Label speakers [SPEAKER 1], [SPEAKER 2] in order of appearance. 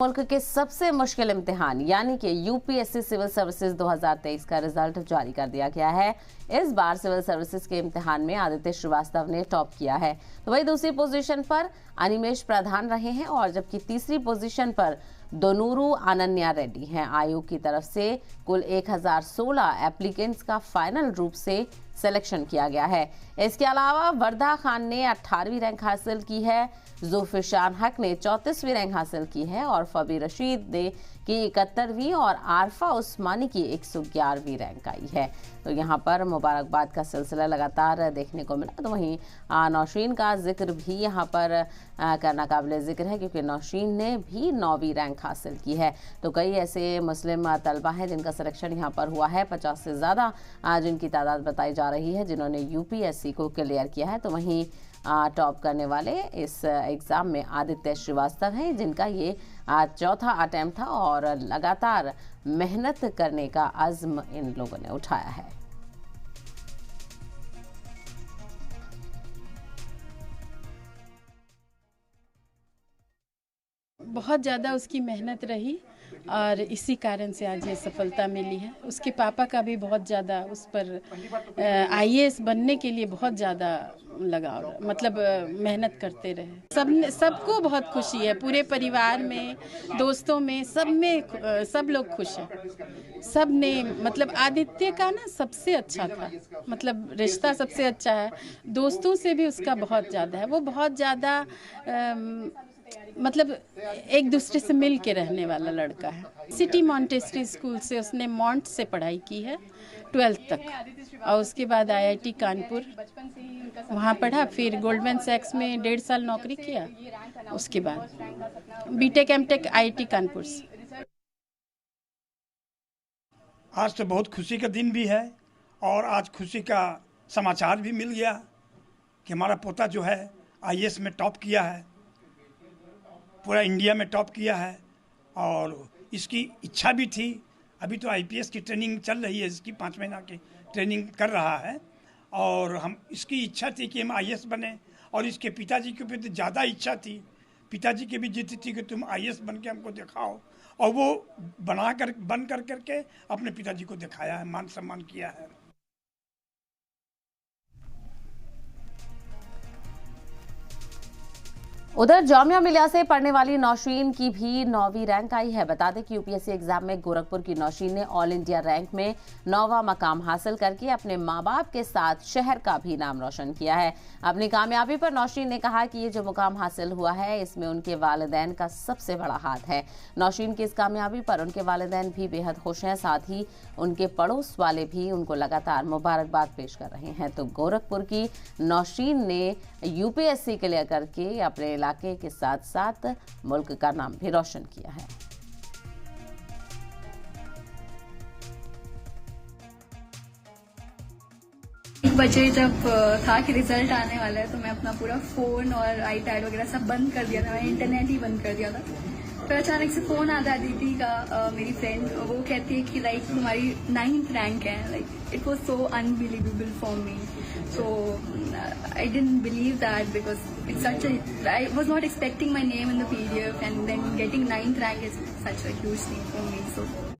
[SPEAKER 1] मुल्क के सबसे मुश्किल इम्तिहान यानी कि यूपीएससी सिविल सर्विसेज 2023 का रिजल्ट जारी कर दिया गया है। इस बार सिविल सर्विसेज के इम्तिहान में आदित्य श्रीवास्तव ने टॉप किया है, तो वही दूसरी पोजीशन पर अनिमेश प्रधान रहे हैं और जबकि तीसरी पोजीशन पर दोनूरू अनन्या रेड्डी हैं। आयोग की तरफ से कुल 1016 एप्लीकेंट्स का फाइनल रूप से सिलेक्शन किया गया है। इसके अलावा वर्दा खान ने 18वीं रैंक हासिल की है, जुल्फिशान हक ने 34वीं रैंक हासिल की है और फबी रशीद ने की 71वीं और आरफा उस्मानी की 111वीं रैंक आई है। तो यहाँ पर मुबारकबाद का सिलसिला लगातार देखने को मिला। तो वहीं नौशीन का जिक्र भी यहाँ पर करना काबिल जिक्र है, क्योंकि नौशीन ने भी 9वीं रैंक हासिल की है। तो कई ऐसे मुस्लिम तलबा हैं जिनका सिलेक्शन यहाँ पर हुआ है, 50 से ज़्यादा जिनकी तादाद बताई जा रही है जिन्होंने यूपीएससी को क्लियर किया है। तो वहीं टॉप करने वाले इस एग्ज़ाम में आदित्य श्रीवास्तव हैं, जिनका ये चौथा अटेम्प्ट था और लगातार मेहनत करने का अज़्म इन लोगों ने उठाया है।
[SPEAKER 2] बहुत ज़्यादा उसकी मेहनत रही और इसी कारण से आज ये सफलता मिली है। उसके पापा का भी बहुत ज़्यादा उस पर आईएएस बनने के लिए बहुत ज़्यादा लगाव, मतलब मेहनत करते रहे। सबको बहुत खुशी है, पूरे परिवार में, दोस्तों में, सब लोग खुश हैं। सब ने, मतलब आदित्य का ना सबसे अच्छा था, मतलब रिश्ता सबसे अच्छा है। दोस्तों से भी उसका बहुत ज़्यादा है, वो बहुत ज़्यादा मतलब एक दूसरे से मिल के रहने वाला लड़का है। सिटी मॉन्टेसरी स्कूल से उसने मॉन्ट से पढ़ाई की है 12th तक और उसके बाद आईआईटी कानपुर वहाँ पढ़ा, फिर गोल्डमैन सैक्स में 1.5 साल नौकरी किया, उसके बाद बीटेक एमटेक आईआईटी कानपुर से।
[SPEAKER 3] आज तो बहुत खुशी का दिन भी है और आज खुशी का समाचार भी मिल गया कि हमारा पोता जो है आईएएस में टॉप किया है, पूरा इंडिया में टॉप किया है। और इसकी इच्छा भी थी, अभी तो आईपीएस की ट्रेनिंग चल रही है, इसकी 5 महीना की ट्रेनिंग कर रहा है और हम इसकी इच्छा थी कि हम आईएएस बने और इसके पिताजी के प्रति ज़्यादा इच्छा थी। पिताजी की भी जिद थी कि तुम आईएएस बन के हमको दिखाओ और वो बन करके अपने पिताजी को दिखाया है, मान सम्मान किया है।
[SPEAKER 1] उधर जामिया मिलिया से पढ़ने वाली नौशीन की भी 9वीं रैंक आई है। बता दें कि यूपीएससी एग्जाम में गोरखपुर की नौशीन ने ऑल इंडिया रैंक में 9वां मकाम हासिल करके अपने मां बाप के साथ शहर का भी नाम रोशन किया है। अपनी कामयाबी पर नौशीन ने कहा कि ये जो मुकाम हासिल हुआ है इसमें उनके वालिदैन का सबसे बड़ा हाथ है। नौशीन की इस कामयाबी पर उनके वालिदैन भी बेहद खुश हैं, साथ ही उनके पड़ोस वाले भी उनको लगातार मुबारकबाद पेश कर रहे हैं। तो गोरखपुर की नौशीन ने यूपीएससी क्लियर करके अपने इलाके के साथ साथ मुल्क का नाम भी रोशन किया है।
[SPEAKER 4] 1 बजे जब था कि रिजल्ट आने वाला है तो मैं अपना पूरा फोन और आईपैड वगैरह सब बंद कर दिया था, मैंने इंटरनेट ही बंद कर दिया था। फिर अचानक से फोन आता है दीदी का, मेरी फ्रेंड, वो कहती है कि लाइक तुम्हारी 9th रैंक है। Like it was so unbelievable for me, so I didn't believe that because it's such a, I was not expecting my name in the PDF and then getting 9th rank is such a huge thing for me. So